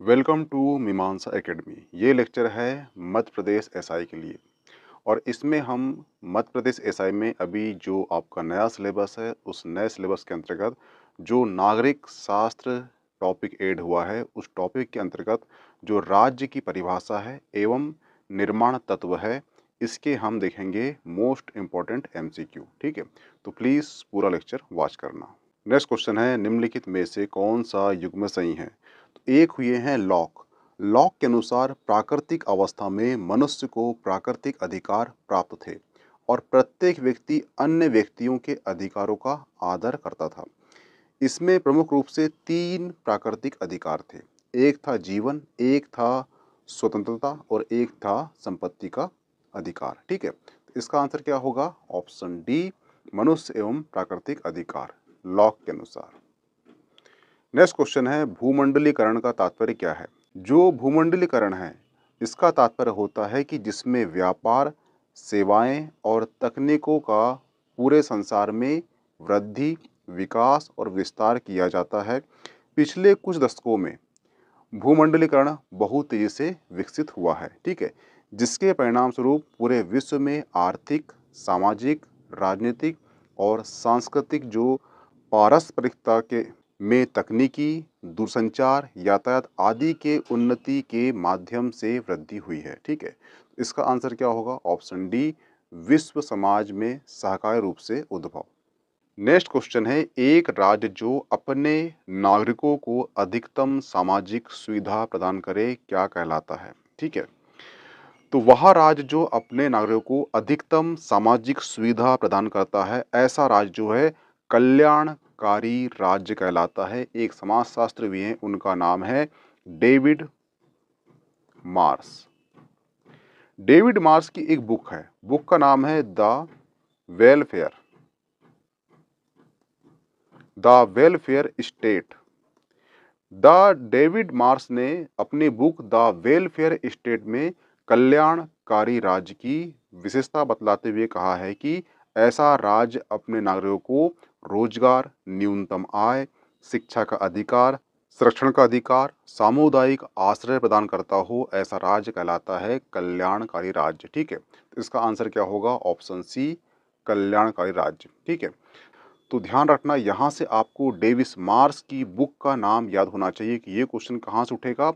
Welcome to मीमांसा academy. ये lecture है मध्य प्रदेश एसआई के लिए और इसमें हम मध्य प्रदेश एसआई में अभी जो आपका नया सिलेबस है उस नए सिलेबस के अंतर्गत जो नागरिक शास्त्र टॉपिक ऐड हुआ है उस टॉपिक के अंतर्गत जो राज्य की परिभाषा है एवं निर्माण तत्व है इसके हम देखेंगे मोस्ट इम्पॉर्टेंट एमसीक्यू। ठीक है, तो प्लीज़ पूरा लेक्चर वॉच करना। नेक्स्ट क्वेश्चन है, निम्नलिखित में से कौन सा युग्म सही है? तो एक हुए हैं लॉक। लॉक के अनुसार प्राकृतिक अवस्था में मनुष्य को प्राकृतिक अधिकार प्राप्त थे और प्रत्येक व्यक्ति अन्य व्यक्तियों के अधिकारों का आदर करता था। इसमें प्रमुख रूप से तीन प्राकृतिक अधिकार थे। एक था जीवन, एक था स्वतंत्रता और एक था संपत्ति का अधिकार। ठीक है, तो इसका आंसर क्या होगा? ऑप्शन डी, मनुष्य एवं प्राकृतिक अधिकार, लॉक के अनुसार। नेक्स्ट क्वेश्चन है, भूमंडलीकरण का तात्पर्य क्या है? जो भूमंडलीकरण है इसका तात्पर्य होता है कि जिसमें व्यापार, सेवाएं और तकनीकों का पूरे संसार में वृद्धि, विकास और विस्तार किया जाता है। पिछले कुछ दशकों में भूमंडलीकरण बहुत तेजी से विकसित हुआ है। ठीक है, जिसके परिणाम स्वरूप पूरे विश्व में आर्थिक, सामाजिक, राजनीतिक और सांस्कृतिक जो पारस्परिकता के में तकनीकी, दूरसंचार, यातायात आदि के उन्नति के माध्यम से वृद्धि हुई है। ठीक है, इसका आंसर क्या होगा? ऑप्शन डी, विश्व समाज में सहकारी रूप से उद्भव। नेक्स्ट क्वेश्चन है, एक राज्य जो अपने नागरिकों को अधिकतम सामाजिक सुविधा प्रदान करे क्या कहलाता है? ठीक है, तो वह राज्य जो अपने नागरिकों को अधिकतम सामाजिक सुविधा प्रदान करता है ऐसा राज्य जो है कल्याणकारी राज्य कहलाता है। एक समाजशास्त्री भी हैं, उनका नाम है डेविड मार्स। डेविड मार्स की एक बुक है, बुक का नाम है the welfare state. The David Mars ने अपनी बुक द वेलफेयर स्टेट में कल्याणकारी राज्य की विशेषता बतलाते हुए कहा है कि ऐसा राज्य अपने नागरिकों को रोजगार, न्यूनतम आय, शिक्षा का अधिकार, संरक्षण का अधिकार, सामुदायिक आश्रय प्रदान करता हो, ऐसा राज्य कहलाता है कल्याणकारी राज्य। ठीक है, तो इसका आंसर क्या होगा? ऑप्शन सी, कल्याणकारी राज्य। ठीक है, तो ध्यान रखना यहाँ से आपको डेविस मार्स की बुक का नाम याद होना चाहिए कि ये क्वेश्चन कहाँ से उठेगा।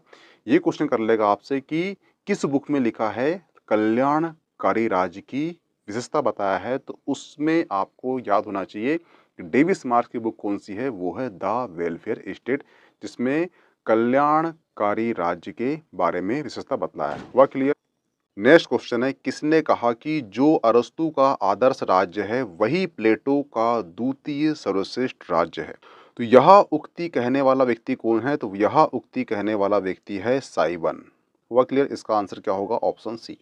ये क्वेश्चन कर लेगा आपसे कि किस बुक में लिखा है कल्याणकारी राज्य की विशेषता बताया है, तो उसमें आपको याद होना चाहिए कि डेविस मार्स की बुक कौन सी है, वो है द वेलफेयर स्टेट, जिसमें कल्याणकारी राज्य के बारे में विशेषता बतलाया है। वह क्लियर? नेक्स्ट क्वेश्चन है, किसने कहा कि जो अरस्तु का आदर्श राज्य है वही प्लेटो का द्वितीय सर्वश्रेष्ठ राज्य है? तो यह उक्ति कहने वाला व्यक्ति कौन है? तो यह उक्ति कहने वाला व्यक्ति है साइबन। हुआ क्लियर? इसका आंसर क्या होगा? Option C.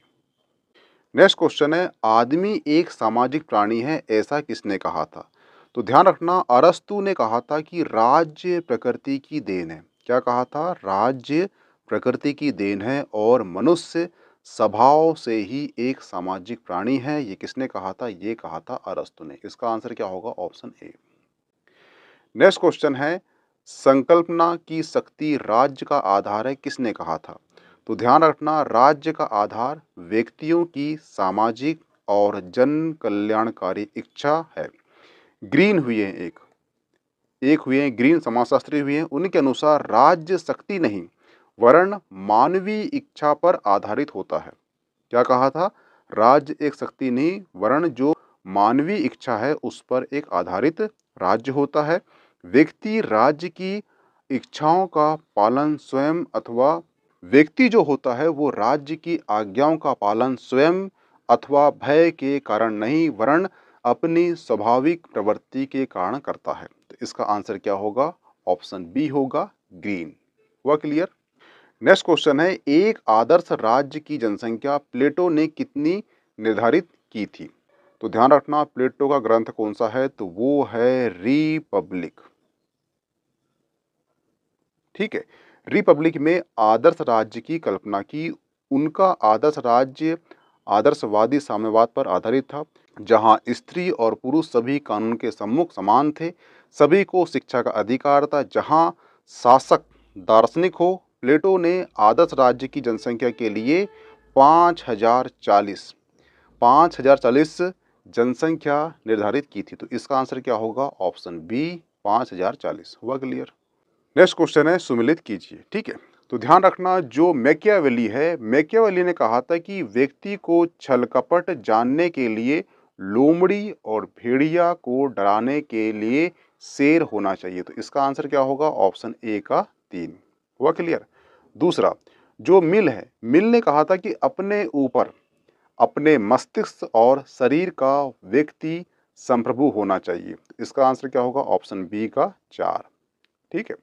नेक्स्ट क्वेश्चन है, आदमी एक सामाजिक प्राणी है ऐसा किसने कहा था? तो ध्यान रखना, अरस्तु ने कहा था कि राज्य प्रकृति की देन है। क्या कहा था? राज्य प्रकृति की देन है और मनुष्य स्वभाव से ही एक सामाजिक प्राणी है। ये किसने कहा था? ये कहा था अरस्तु ने। इसका आंसर क्या होगा? Option A. नेक्स्ट क्वेश्चन है, संकल्पना की शक्ति राज्य का आधार है किसने कहा था? तो ध्यान रखना, राज्य का आधार व्यक्तियों की सामाजिक और जन कल्याणकारी इच्छा है। ग्रीन हुए हैं एक हुए हैं ग्रीन समाजशास्त्री हुए हैं, उनके अनुसार राज्य शक्ति नहीं वरन मानवीय इच्छा पर आधारित होता है। क्या कहा था? राज्य एक शक्ति नहीं वरन जो मानवीय इच्छा है उस पर एक आधारित राज्य होता है। व्यक्ति राज्य की इच्छाओं का पालन स्वयं अथवा व्यक्ति जो होता है वो राज्य की आज्ञाओं का पालन स्वयं अथवा भय के कारण नहीं वरन अपनी स्वाभाविक प्रवृत्ति के कारण करता है। तो इसका आंसर क्या होगा? ऑप्शन बी होगा, ग्रीन। हुआ क्लियर? नेक्स्ट क्वेश्चन है, एक आदर्श राज्य की जनसंख्या प्लेटो ने कितनी निर्धारित की थी? तो ध्यान रखना, प्लेटो का ग्रंथ कौन सा है? तो वो है रिपब्लिक। ठीक है, रिपब्लिक में आदर्श राज्य की कल्पना की। उनका आदर्श राज्य आदर्शवादी साम्यवाद पर आधारित था, जहां स्त्री और पुरुष सभी कानून के सम्मुख समान थे, सभी को शिक्षा का अधिकार था, जहां शासक दार्शनिक हो, प्लेटो ने आदर्श राज्य की जनसंख्या के लिए 5040 जनसंख्या निर्धारित की थी। तो इसका आंसर क्या होगा? Option B 5040। हुआ क्लियर? नेक्स्ट क्वेश्चन है, सुमिलित कीजिए। ठीक है, तो ध्यान रखना, जो मैकियावेली है, मैकियावेली ने कहा था कि व्यक्ति को छल कपट जानने के लिए लोमड़ी और भेड़िया को डराने के लिए शेर होना चाहिए। तो इसका आंसर क्या होगा? ऑप्शन ए का 3। हुआ क्लियर? दूसरा, जो मिल है, मिल ने कहा था कि अपने ऊपर अपने मस्तिष्क और शरीर का व्यक्ति संप्रभु होना चाहिए। इसका आंसर क्या होगा? ऑप्शन बी का 4। ठीक है,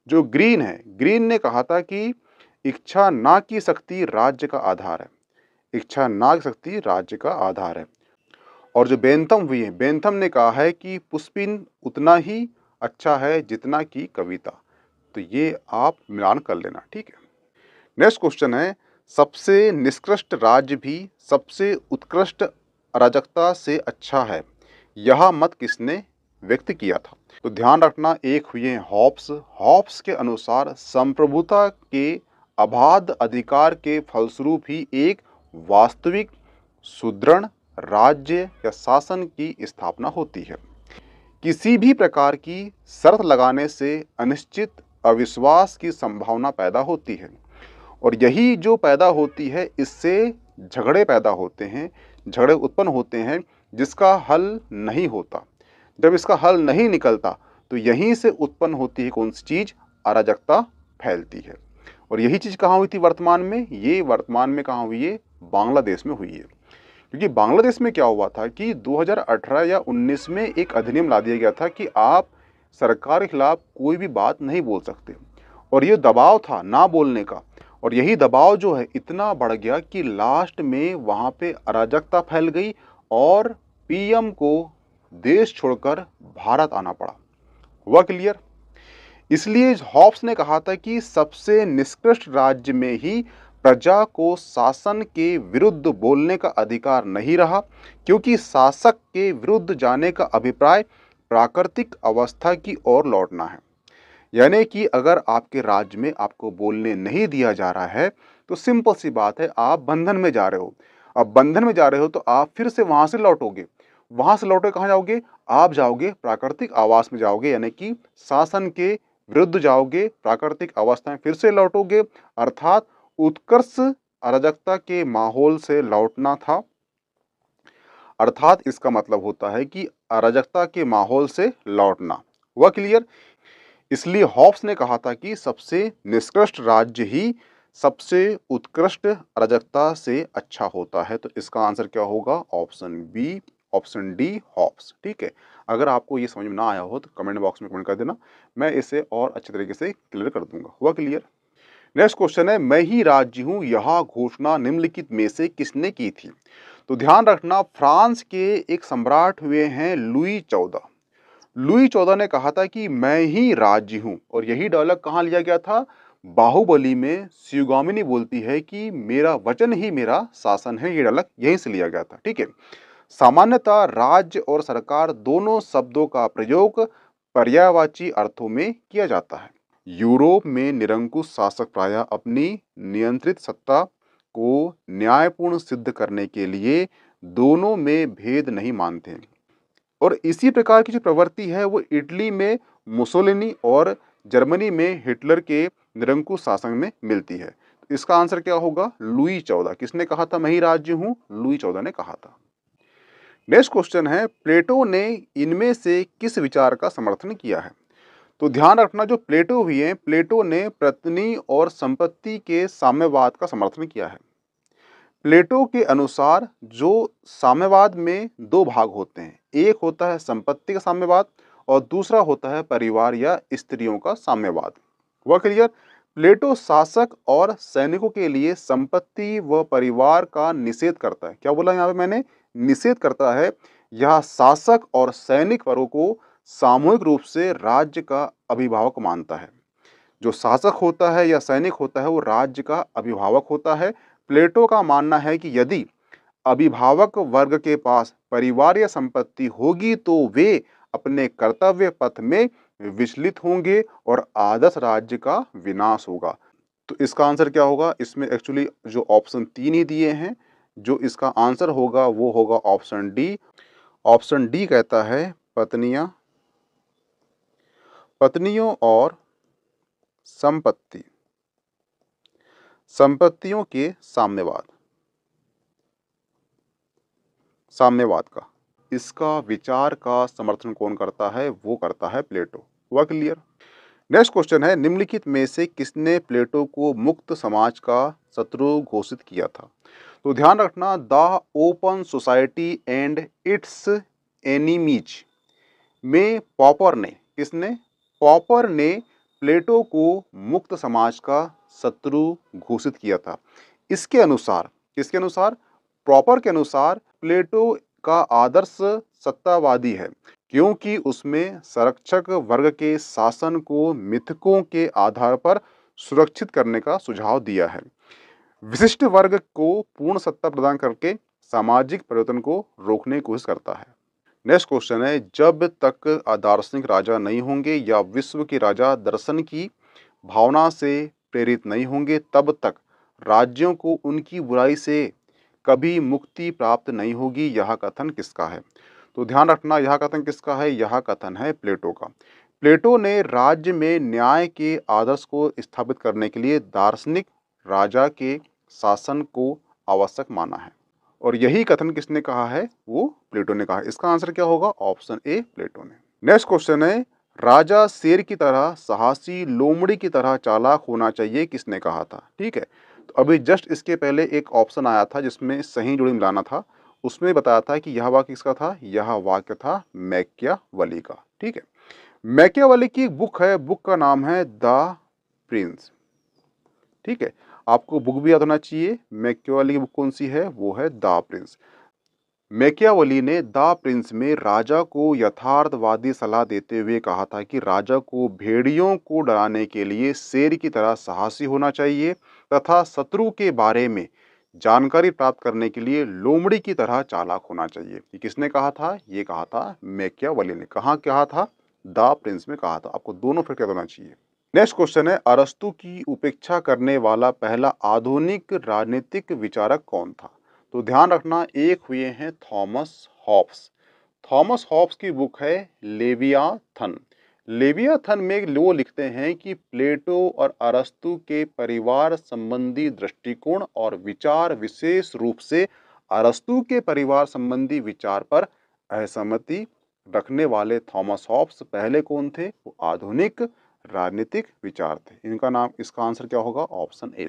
जो ग्रीन है, ग्रीन ने कहा था कि इच्छा ना की शक्ति राज्य का आधार है। इच्छा ना की शक्ति राज्य का आधार है। और जो बेंथम हुई है, बेंथम ने कहा है कि पुष्पिन उतना ही अच्छा है जितना की कविता। तो ये आप मिलान कर लेना। ठीक है, नेक्स्ट क्वेश्चन है, सबसे निष्कृष्ट राज्य भी सबसे उत्कृष्ट अराजकता से अच्छा है, यह मत किसने व्यक्त किया था? तो ध्यान रखना, एक हुए हैं हॉब्स। हॉब्स के अनुसार संप्रभुता के अबाध अधिकार के फलस्वरूप ही एक वास्तविक सुदृढ़ राज्य या शासन की स्थापना होती है। किसी भी प्रकार की शर्त लगाने से अनिश्चित अविश्वास की संभावना पैदा होती है, और यही जो पैदा होती है, इससे झगड़े पैदा होते हैं, झगड़े उत्पन्न होते हैं जिसका हल नहीं होता। जब इसका हल नहीं निकलता तो यहीं से उत्पन्न होती है कौन सी चीज? अराजकता फैलती है। और यही चीज कहाँ हुई थी वर्तमान में? ये वर्तमान में कहाँ हुई है? बांग्लादेश में हुई है। क्योंकि बांग्लादेश में क्या हुआ था कि 2018 या 19 में एक अधिनियम ला दिया गया था कि आप सरकार के खिलाफ कोई भी बात नहीं बोल सकते, और ये दबाव था ना बोलने का। और यही दबाव जो है इतना बढ़ गया कि लास्ट में वहाँ पे अराजकता फैल गई और पीएम को देश छोड़कर भारत आना पड़ा। हुआ क्लियर? इसलिए हॉब्स ने कहा था कि सबसे निष्कृष्ट राज्य में ही प्रजा को शासन के विरुद्ध बोलने का अधिकार नहीं रहा, क्योंकि शासक के विरुद्ध जाने का अभिप्राय प्राकृतिक अवस्था की ओर लौटना है। यानी कि अगर आपके राज्य में आपको बोलने नहीं दिया जा रहा है तो सिंपल सी बात है, आप बंधन में जा रहे हो। अब बंधन में जा रहे हो तो आप फिर से वहां से लौटोगे। वहां से लौटे कहाँ जाओगे? आप जाओगे प्राकृतिक आवास में जाओगे, यानी कि शासन के विरुद्ध जाओगे, प्राकृतिक अवस्था में फिर से लौटोगे। अर्थात उत्कर्ष अराजकता के माहौल से लौटना था। अर्थात इसका मतलब होता है कि अराजकता के माहौल से लौटना। हुआ क्लियर? इसलिए हॉब्स ने कहा था कि सबसे निष्कृष्ट राज्य ही सबसे उत्कृष्ट अराजकता से अच्छा होता है। तो इसका आंसर क्या होगा? Option B, option D Hobbes. ठीक है, अगर आपको ये समझ में ना आया हो तो कमेंट बॉक्स में कमेंट कर देना, मैं इसे और अच्छे तरीके से क्लियर कर दूंगा। हुआ क्लियर? नेक्स्ट क्वेश्चन है, मैं ही राज्य हूं, यह घोषणा निम्नलिखित में से किसने की थी? तो ध्यान रखना, फ्रांस के एक सम्राट हुए हैं लुई 14। लुई 14 ने कहा था कि मैं ही राज्य हूं, और यही डायलॉग कहाँ लिया गया था? बाहुबली में शिवगामिनी बोलती है कि मेरा वचन ही मेरा शासन है। ये डायलॉग यहीं से लिया गया था। ठीक है, सामान्यतः राज्य और सरकार दोनों शब्दों का प्रयोग पर्यायवाची अर्थों में किया जाता है। यूरोप में निरंकुश शासक प्रायः अपनी नियंत्रित सत्ता को न्यायपूर्ण सिद्ध करने के लिए दोनों में भेद नहीं मानते। और इसी प्रकार की जो प्रवृत्ति है वो इटली में मुसोलिनी और जर्मनी में हिटलर के निरंकुश शासन में मिलती है। तो इसका आंसर क्या होगा? लुई 14। किसने कहा था मैं ही राज्य हूं? लुई 14 ने कहा था। नेक्स्ट क्वेश्चन है, प्लेटो ने इनमें से किस विचार का समर्थन किया है? तो ध्यान रखना, जो प्लेटो हुई है, प्लेटो ने पत्नी और संपत्ति के साम्यवाद का समर्थन किया है। प्लेटो के अनुसार जो साम्यवाद में दो भाग होते हैं, एक होता है संपत्ति का साम्यवाद और दूसरा होता है परिवार या स्त्रियों का साम्यवाद। वह क्लियर? प्लेटो शासक और सैनिकों के लिए संपत्ति व परिवार का निषेध करता है। क्या बोला यहाँ पे मैंने? निषेध करता है। यह शासक और सैनिक वर्गों को सामूहिक रूप से राज्य का अभिभावक मानता है। जो शासक होता है या सैनिक होता है वो राज्य का अभिभावक होता है। प्लेटो का मानना है कि यदि अभिभावक वर्ग के पास परिवार या संपत्ति होगी तो वे अपने कर्तव्य पथ में विचलित होंगे और आदर्श राज्य का विनाश होगा। तो इसका आंसर क्या होगा? इसमें एक्चुअली जो ऑप्शन 3 ही दिए हैं, जो इसका आंसर होगा वो होगा ऑप्शन डी। ऑप्शन डी कहता है पत्नियाँ, पत्नियों और संपत्ति, संपत्तियों के साम्यवाद, साम्यवाद का। इसका विचार का समर्थन कौन करता है? वो करता है प्लेटो। हुआ क्लियर? नेक्स्ट क्वेश्चन है, निम्नलिखित में से किसने प्लेटो को मुक्त समाज का शत्रु घोषित किया था? तो ध्यान रखना, the open society and it's enemies में पॉपर ने, किसने? पॉपर ने प्लेटो को मुक्त समाज का शत्रु घोषित किया था। इसके अनुसार, किसके अनुसार? प्रॉपर के अनुसार प्लेटो का आदर्श सत्तावादी है, क्योंकि उसमें संरक्षक वर्ग के शासन को मिथकों के आधार पर सुरक्षित करने का सुझाव दिया है। विशिष्ट वर्ग को पूर्ण सत्ता प्रदान करके सामाजिक परिवर्तन को रोकने की कोशिश करता है। नेक्स्ट क्वेश्चन है, जब तक दार्शनिक राजा नहीं होंगे या विश्व के राजा दर्शन की भावना से प्रेरित नहीं होंगे, तब तक राज्यों को उनकी बुराई से कभी मुक्ति प्राप्त नहीं होगी। यह कथन किसका है? तो ध्यान रखना, यह कथन किसका है? यह कथन है प्लेटो का। प्लेटो ने राज्य में न्याय के आदर्श को स्थापित करने के लिए दार्शनिक राजा के शासन को आवश्यक माना है, और यही कथन किसने कहा है? वो प्लेटो ने कहा है। इसका आंसर क्या होगा? ऑप्शन ए, प्लेटो ने। नेक्स्ट क्वेश्चन है, राजा शेर की तरह साहसी, लोमड़ी की तरह चालाक होना चाहिए, किसने कहा था? ठीक है, तो अभी जस्ट इसके पहले एक ऑप्शन आया था जिसमें सही जोड़ी मिलाना था, उसमें बताया था कि यह वाक्य किसका था? यह वाक्य था मैकियावेली का। ठीक है, मैकियावेली की बुक है, बुक का नाम है द प्रिंस। ठीक है, आपको बुक भी याद होना चाहिए। मैकियावेली की बुक कौन सी है? वो है द प्रिंस। मैकियावेली ने द प्रिंस में राजा को यथार्थवादी सलाह देते हुए कहा था कि राजा को भेड़ियों को डराने के लिए शेर की तरह साहसी होना चाहिए तथा शत्रु के बारे में जानकारी प्राप्त करने के लिए लोमड़ी की तरह चालाक होना चाहिए। ये किसने कहा था? ये कहा था मैकियावेली ने। कहाँ कहा था? द प्रिंस में कहा था। आपको दोनों फिर याद होना चाहिए। नेक्स्ट क्वेश्चन है, अरस्तु की उपेक्षा करने वाला पहला आधुनिक राजनीतिक विचारक कौन था? तो ध्यान रखना, एक हुए हैं थॉमस हॉब्स। थॉमस हॉब्स की बुक है लेवियाथन। लेवियाथन में वो लिखते हैं कि प्लेटो और अरस्तु के परिवार संबंधी दृष्टिकोण और विचार, विशेष रूप से अरस्तु के परिवार संबंधी विचार पर असहमति रखने वाले थॉमस हॉब्स पहले कौन थे? वो आधुनिक राजनीतिक विचार थे। इनका नाम, इसका आंसर क्या होगा? Option A.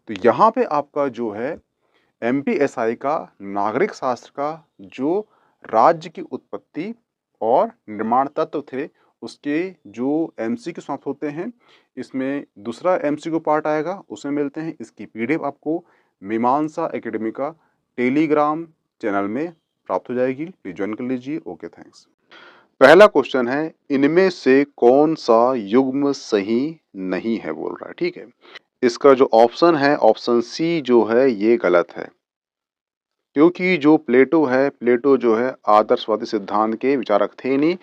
तो यहाँ पे आपका जो है एमपीएसआई का नागरिक शास्त्र का जो राज्य की उत्पत्ति और निर्माण तत्व थे, उसके जो एमसीक्यू समाप्त होते हैं, इसमें दूसरा एमसीक्यू पार्ट आएगा, उसमें मिलते हैं। इसकी पीडीएफ आपको मीमांसा एकेडमी का टेलीग्राम चैनल में प्राप्त हो जाएगी, प्लीज ज्वाइन कर लीजिए। Okay, thanks. पहला क्वेश्चन है, इनमें से कौन सा युग्म सही नहीं है बोल रहा है। ठीक है, इसका जो ऑप्शन है, ऑप्शन सी जो है, ये गलत है, क्योंकि जो प्लेटो है, प्लेटो जो है आदर्शवादी सिद्धांत के विचारक थे नहीं।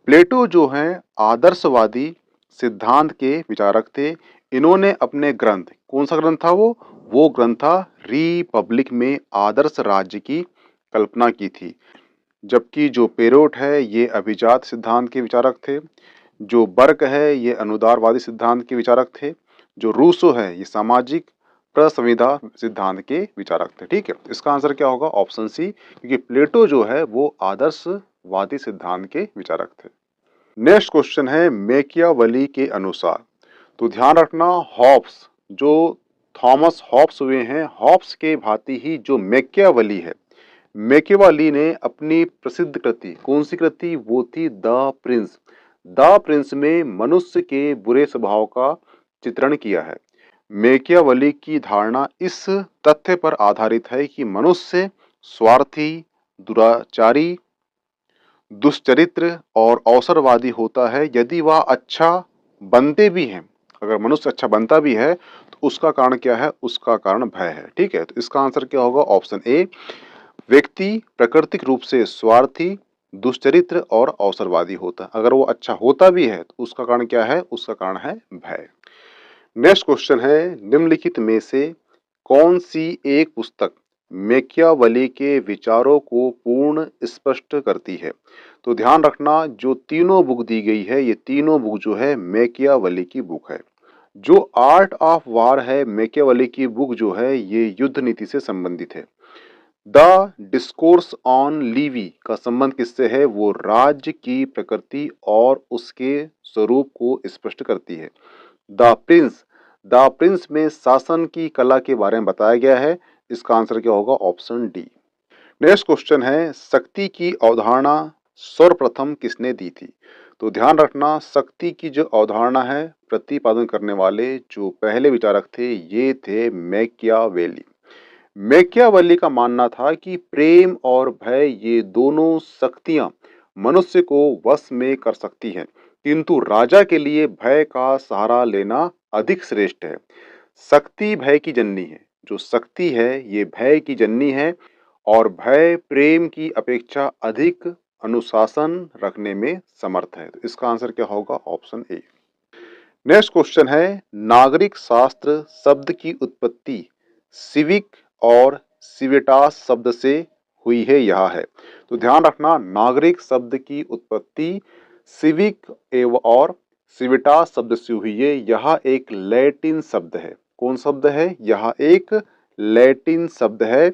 प्लेटो जो है आदर्शवादी सिद्धांत के विचारक थे। इन्होंने अपने ग्रंथ, कौन सा ग्रंथ था वो ग्रंथ था रिपब्लिक में आदर्श राज्य की कल्पना की थी। जबकि जो पेरोट है ये अभिजात सिद्धांत के विचारक थे, जो बर्क है ये अनुदारवादी सिद्धांत के विचारक थे, जो रूसो है ये सामाजिक प्रसंविधा सिद्धांत के विचारक थे। ठीक है, इसका आंसर क्या होगा? ऑप्शन सी, क्योंकि प्लेटो जो है वो आदर्शवादी सिद्धांत के विचारक थे। नेक्स्ट क्वेश्चन है, मैकियावेली के अनुसार। तो ध्यान रखना, हॉब्स, जो थॉमस हॉब्स हुए हैं, हॉब्स के भांति ही जो मैकियावेली है, मैकियावेली ने अपनी प्रसिद्ध कृति, कौन सी कृति? वो थी द प्रिंस। द प्रिंस में मनुष्य के बुरे स्वभाव का चित्रण किया है। मैकियावेली की धारणा इस तथ्य पर आधारित है कि मनुष्य स्वार्थी, दुराचारी, दुष्चरित्र और अवसरवादी होता है। यदि वह अच्छा बनते भी हैं, अगर मनुष्य अच्छा बनता भी है, तो उसका कारण क्या है? उसका कारण भय है। ठीक है, तो इसका आंसर क्या होगा? ऑप्शन ए, व्यक्ति प्राकृतिक रूप से स्वार्थी, दुष्चरित्र और अवसरवादी होता है। अगर वो अच्छा होता भी है तो उसका कारण क्या है? उसका कारण है भय। नेक्स्ट क्वेश्चन है, निम्नलिखित में से कौन सी एक पुस्तक मैकियावेली के विचारों को पूर्ण स्पष्ट करती है? तो ध्यान रखना, जो तीनों बुक दी गई है ये तीनों बुक जो है मैकियावेली की बुक है। जो आर्ट ऑफ वार है मैकियावेली की बुक जो है ये युद्ध नीति से संबंधित है। द डिस्कोर्स ऑन लीवी का संबंध किससे है? वो राज्य की प्रकृति और उसके स्वरूप को स्पष्ट करती है। द प्रिंस में शासन की कला के बारे में बताया गया है। इसका आंसर क्या होगा? Option D. नेक्स्ट क्वेश्चन है, शक्ति की अवधारणा सर्वप्रथम किसने दी थी? तो ध्यान रखना, शक्ति की जो अवधारणा है प्रतिपादन करने वाले जो पहले विचारक थे ये थे मैकियावेली। मैकियावेली का मानना था कि प्रेम और भय ये दोनों शक्तियां मनुष्य को वश में कर सकती हैं, किंतु राजा के लिए भय का सहारा लेना अधिक श्रेष्ठ है। शक्ति भय की जननी है, जो शक्ति है ये भय की जननी है और भय प्रेम की अपेक्षा अधिक अनुशासन रखने में समर्थ है। तो इसका आंसर क्या होगा? Option A. नेक्स्ट क्वेश्चन है, नागरिक शास्त्र शब्द की उत्पत्ति सिविक और सिविटास शब्द से हुई है, यह है। तो ध्यान रखना, नागरिक शब्द की उत्पत्ति सिविक एवं और सिविटास शब्द से हुई है। यह एक लैटिन शब्द है। कौन शब्द है? यह एक लैटिन शब्द है।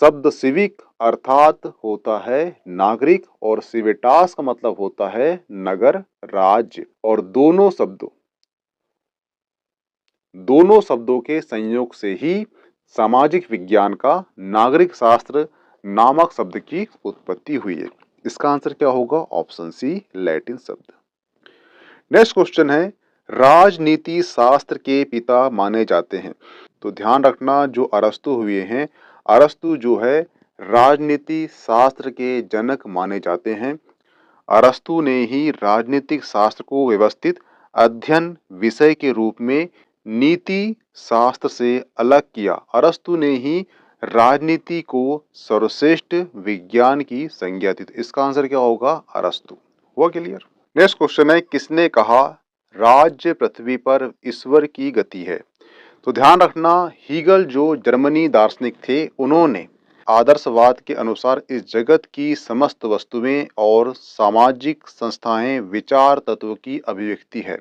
शब्द सिविक अर्थात होता है नागरिक और सिविटास का मतलब होता है नगर राज्य, और दोनों शब्दों के संयोग से ही सामाजिक विज्ञान का नागरिक शास्त्र नामक शब्द की उत्पत्ति हुई है। इसका आंसर क्या होगा? ऑप्शन सी, लैटिन शब्द। नेक्स्ट क्वेश्चन है, राजनीति शास्त्र के पिता माने जाते हैं। तो ध्यान रखना, जो अरस्तु हुए हैं, अरस्तु जो है राजनीति शास्त्र के जनक माने जाते हैं। अरस्तु ने ही राजनीतिक शास्त्र को व्यवस्थित अध्ययन विषय के रूप में नीति शास्त्र से अलग किया। अरस्तु ने ही राजनीति को सर्वश्रेष्ठ विज्ञान की संज्ञा दी। इसका आंसर क्या होगा? अरस्तु। हुआ क्लियर? नेक्स्ट क्वेश्चन है, किसने कहा राज्य पृथ्वी पर ईश्वर की गति है? तो ध्यान रखना, हीगल जो जर्मनी दार्शनिक थे, उन्होंने आदर्शवाद के अनुसार इस जगत की समस्त वस्तुएं और सामाजिक संस्थाएं विचार तत्व की अभिव्यक्ति है।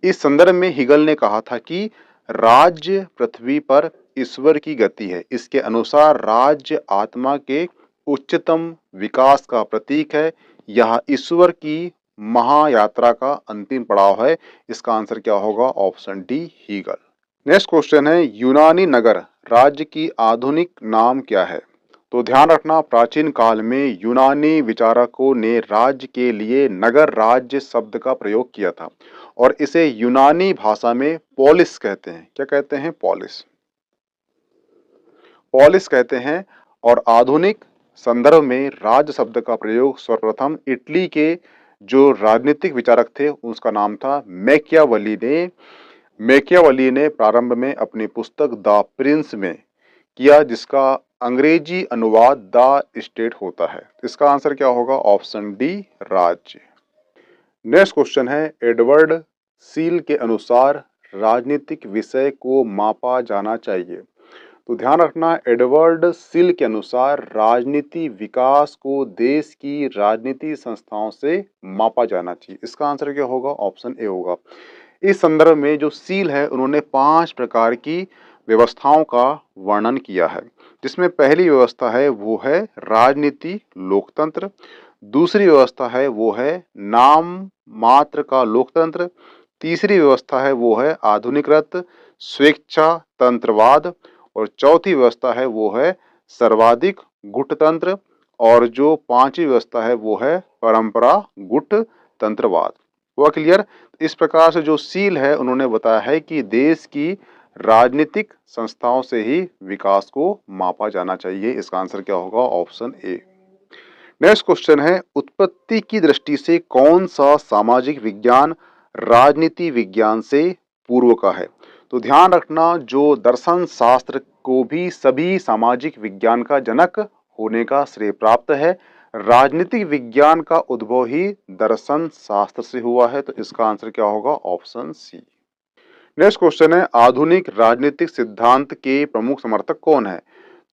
इस संदर्भ में हीगल ने कहा था कि राज्य पृथ्वी पर ईश्वर की गति है। इसके अनुसार राज्य आत्मा के उच्चतम विकास का प्रतीक है। यह ईश्वर की महायात्रा का अंतिम पड़ाव है। इसका आंसर क्या होगा? Option D, Hegel. Next question है, यूनानी नगर राज्य की आधुनिक नाम क्या है? तो ध्यान रखना, प्राचीन काल में यूनानी विचारकों ने राज्य के लिए नगर राज्य शब्द का प्रयोग किया था और इसे यूनानी भाषा में पोलिस कहते हैं। क्या कहते हैं? पोलिस कहते हैं। और आधुनिक संदर्भ में राज्य शब्द का प्रयोग सर्वप्रथम इटली के जो राजनीतिक विचारक थे उसका नाम था मैकियावेली ने प्रारंभ में अपनी पुस्तक द प्रिंस में किया, जिसका अंग्रेजी अनुवाद द स्टेट होता है। इसका आंसर क्या होगा? ऑप्शन डी, राज्य। नेक्स्ट क्वेश्चन है, एडवर्ड सील के अनुसार राजनीतिक विषय को मापा जाना चाहिए। तो ध्यान रखना, एडवर्ड सील के अनुसार राजनीति विकास को देश की राजनीति संस्थाओं से मापा जाना चाहिए। इसका आंसर क्या होगा? ऑप्शन ए होगा। इस संदर्भ में जो सील है उन्होंने 5 प्रकार की व्यवस्थाओं का वर्णन किया है, जिसमें पहली व्यवस्था है वो है राजनीति लोकतंत्र। दूसरी व्यवस्था है वो है नाम मात्र का लोकतंत्र। तीसरी व्यवस्था है वो है आधुनिकृत स्वेच्छा तंत्रवाद। और चौथी व्यवस्था है वो है सर्वाधिक गुटतंत्र। और जो पांचवी व्यवस्था है वो है परंपरा गुट तंत्रवाद। हुआ क्लियर? इस प्रकार से जो सील है उन्होंने बताया है कि देश की राजनीतिक संस्थाओं से ही विकास को मापा जाना चाहिए। इसका आंसर क्या होगा? Option A. नेक्स्ट क्वेश्चन है, उत्पत्ति की दृष्टि से कौन सा सामाजिक विज्ञान राजनीति विज्ञान से पूर्व का है? तो ध्यान रखना, जो दर्शन शास्त्र को भी सभी सामाजिक विज्ञान का जनक होने का श्रेय प्राप्त है, राजनीतिक विज्ञान का उद्भव ही दर्शन शास्त्र से हुआ है। तो इसका आंसर क्या होगा? Option C. नेक्स्ट क्वेश्चन है, आधुनिक राजनीतिक सिद्धांत के प्रमुख समर्थक कौन है?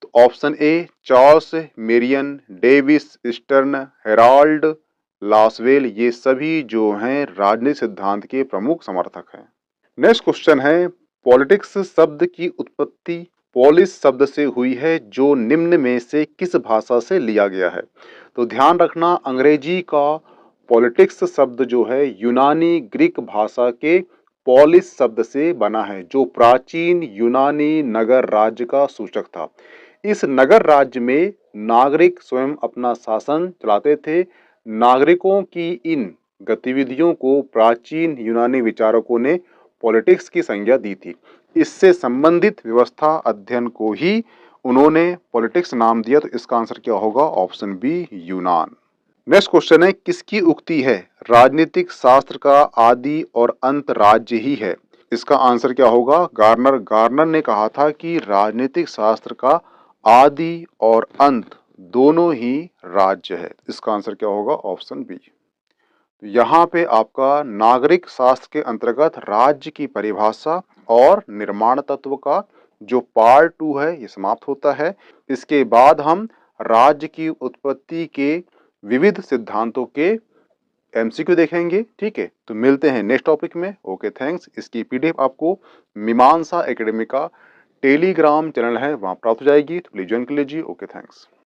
तो option A Charles Merriam, Davis Stern, Harold Lasswell, ये सभी जो हैं राजनीतिक सिद्धांत के प्रमुख समर्थक हैं। नेक्स्ट क्वेश्चन है, पॉलिटिक्स शब्द की उत्पत्ति पोलिश शब्द से हुई है जो निम्न में से किस भाषा से लिया गया है? तो ध्यान रखना, अंग्रेजी का पॉलिटिक्स शब्द जो है यूनानी ग्रीक भाषा के पोलिश शब्द से बना है, जो प्राचीन यूनानी नगर राज्य का सूचक था। इस नगर राज्य में नागरिक स्वयं अपना शासन चलाते थे। नागरिकों की इन गतिविधियों को प्राचीन यूनानी विचारकों ने पॉलिटिक्स की संज्ञा दी थी। इससे संबंधित व्यवस्था अध्ययन को ही उन्होंने पॉलिटिक्स नाम दिया। तो इसका आंसर क्या होगा? ऑप्शन बी, यूनान। नेक्स्ट क्वेश्चन है, किसकी उक्ति है राजनीतिक शास्त्र का आदि और अंत राज्य ही है? इसका आंसर क्या होगा? गार्नर। गार्नर ने कहा था कि राजनीतिक शास्त्र का आदि और अंत दोनों ही राज्य है। इसका आंसर क्या होगा? Option B. तो यहाँ पे आपका नागरिक शास्त्र के अंतर्गत राज्य की परिभाषा और निर्माण तत्व का जो पार्ट 2 है ये समाप्त होता है। इसके बाद हम राज्य की उत्पत्ति के विविध सिद्धांतों के एमसीक्यू देखेंगे। ठीक है, तो मिलते हैं नेक्स्ट टॉपिक में। Okay, thanks. इसकी पीडीएफ आपको मीमांसा एकेडमी का टेलीग्राम चैनल है वहां प्राप्त हो जाएगी, तो प्लीज ज्वाइन कर लीजिए। Okay, thanks.